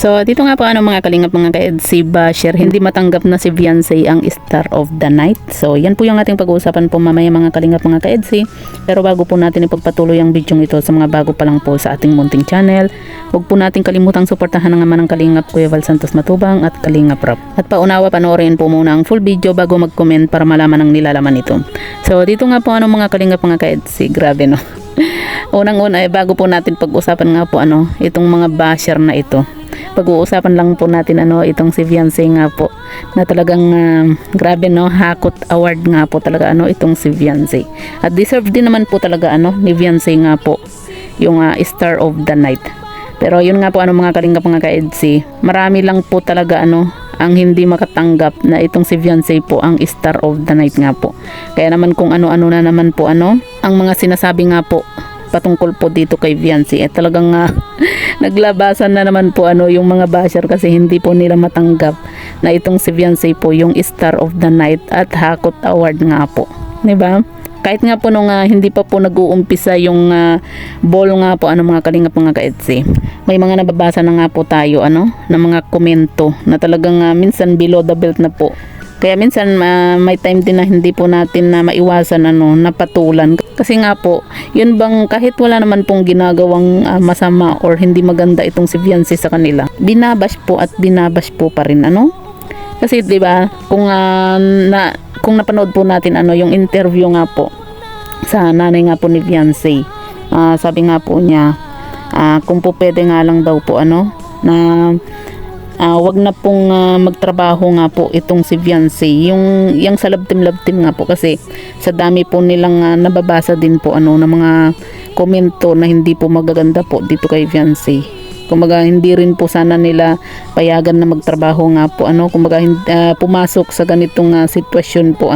So, dito nga po mga kalingap mga ka-EDC basher, hindi matanggap na si Beyonce ang star of the night. So, yan po yung ating pag-uusapan po mamaya mga kalingap mga ka-EDC. Pero bago po natin ipagpatuloy ang video ito sa mga bago pa lang po sa ating munting channel, huwag po natin kalimutang suportahan ng naman ng Kalingap Kuya Val Santos Matubang at Kalingap Rap. At paunawa, panoorin po muna ang full video bago mag-comment para malaman ang nilalaman ito. So, dito nga po mga kalingap mga ka-EDC, grabe no. Unang-una bago po natin pag-usapan nga po itong mga basher na ito. Pag-uusapan lang po natin itong si Beyonce nga po na talagang grabe no, hakot award nga po talaga itong si Beyonce. At deserve din naman po talaga ni Beyonce nga po yung star of the night. Pero yun nga po mga kalingap mga ka-EDC, marami lang po talaga ang hindi makatanggap na itong si Beyonce po ang star of the night nga po. Kaya naman kung ano-ano na naman po ang mga sinasabi nga po patungkol po dito kay Beyonce talagang naglabasan na naman po yung mga basher kasi hindi po nila matanggap na itong si Beyonce po yung star of the night at hakot award nga po, di ba? Kahit nga po nung hindi pa po nag-uumpisa yung ball nga po mga kalingap mga ka-EDC, may mga nababasa na nga po tayo na mga komento na talagang minsan below the belt na po. Kaya minsan may time din na hindi po natin na maiwasan napatulan. Kasi nga po, yun bang kahit wala naman pong ginagawang masama or hindi maganda itong si Beyonce sa kanila, binabash po at binabash po pa rin Kasi 'di ba, kung napanood po natin yung interview nga po sa nanay nga po ni Beyonce, sabi nga po niya kung po pwede nga lang daw po na wag na pong magtrabaho nga po itong si Beyonce yung sa love team nga po, kasi sa dami po nilang nababasa din po ng mga komento na hindi po magaganda po dito kay Beyonce. Kumbaga hindi rin po sana nila payagan na magtrabaho nga po kumbaga pumasok sa ganitong sitwasyon po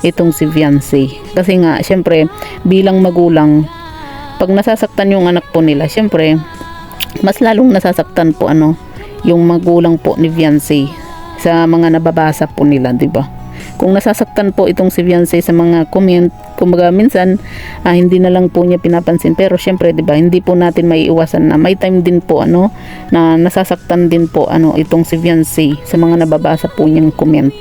itong si Beyonce. Kasi nga syempre bilang magulang, pag nasasaktan yung anak po nila, syempre mas lalong nasasaktan po yung magulang po ni Beyonce sa mga nababasa po nila, di ba? Kung nasasaktan po itong si Beyonce sa mga comment, kumbaga minsan hindi na lang po niya pinapansin, pero syempre di ba hindi po natin maiiwasan na may time din po na nasasaktan din po itong si Beyonce sa mga nababasa po niyang comment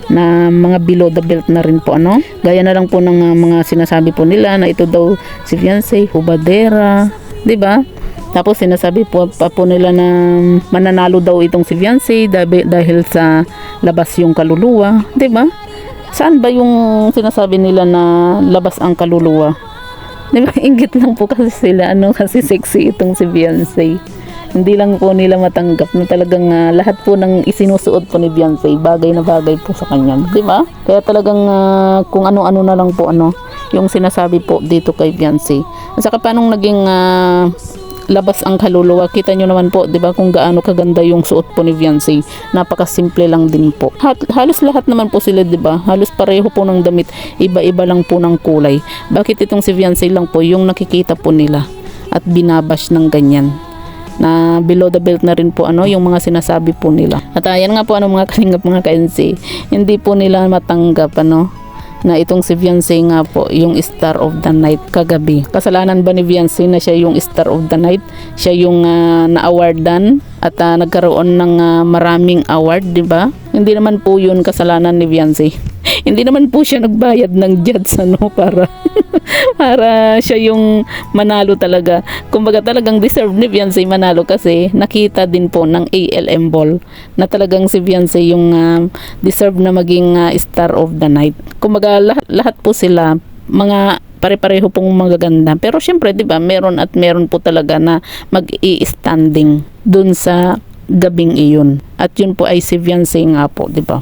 na mga below the belt na rin po gaya na lang po ng mga sinasabi po nila na ito daw si Beyonce hubadera, di ba? Tapos sinasabi po nila na mananalo daw itong si Beyonce dahil sa labas yung kaluluwa, 'di ba? Saan ba yung sinasabi nila na labas ang kaluluwa? 'Di ba? Inggit lang po kasi sila kasi sexy itong si Beyonce. Hindi lang po nila matanggap na talagang lahat po ng isinusuot po ni Beyonce bagay na bagay po sa kanya, 'di ba? Kaya talagang kung ano-ano na lang po yung sinasabi po dito kay Beyonce. At saka paanong naging labas ang kaluluwa, kita nyo naman po 'di ba kung gaano kaganda yung suot po ni Beyonce. Napakasimple lang din po. Halos lahat naman po sila 'di ba? Halos pareho po ng damit, iba-iba lang po ng kulay. Bakit itong si Beyonce lang po yung nakikita po nila at binabash ng ganyan? Na below the belt na rin po yung mga sinasabi po nila. At ayan nga po mga kalingap mga ka-EDC, hindi po nila matanggap na itong si Beyonce nga po yung star of the night kagabi. Kasalanan ba ni Beyonce na siya yung star of the night? Siya yung na-awardan at nagkaroon ng maraming award, di ba? Hindi naman po yun kasalanan ni Beyonce. Hindi naman po siya nagbayad ng judge para para siya yung manalo talaga. Kumbaga talagang deserve ni Beyonce manalo kasi nakita din po ng ALM Ball na talagang si Beyonce yung deserve na maging star of the night. Kumbaga lahat po sila mga pare-pareho pong magaganda. Pero syempre 'di ba, meron po talaga na mag-i-standing dun sa gabing iyon. At yun po ay si Beyonce nga po, 'di ba?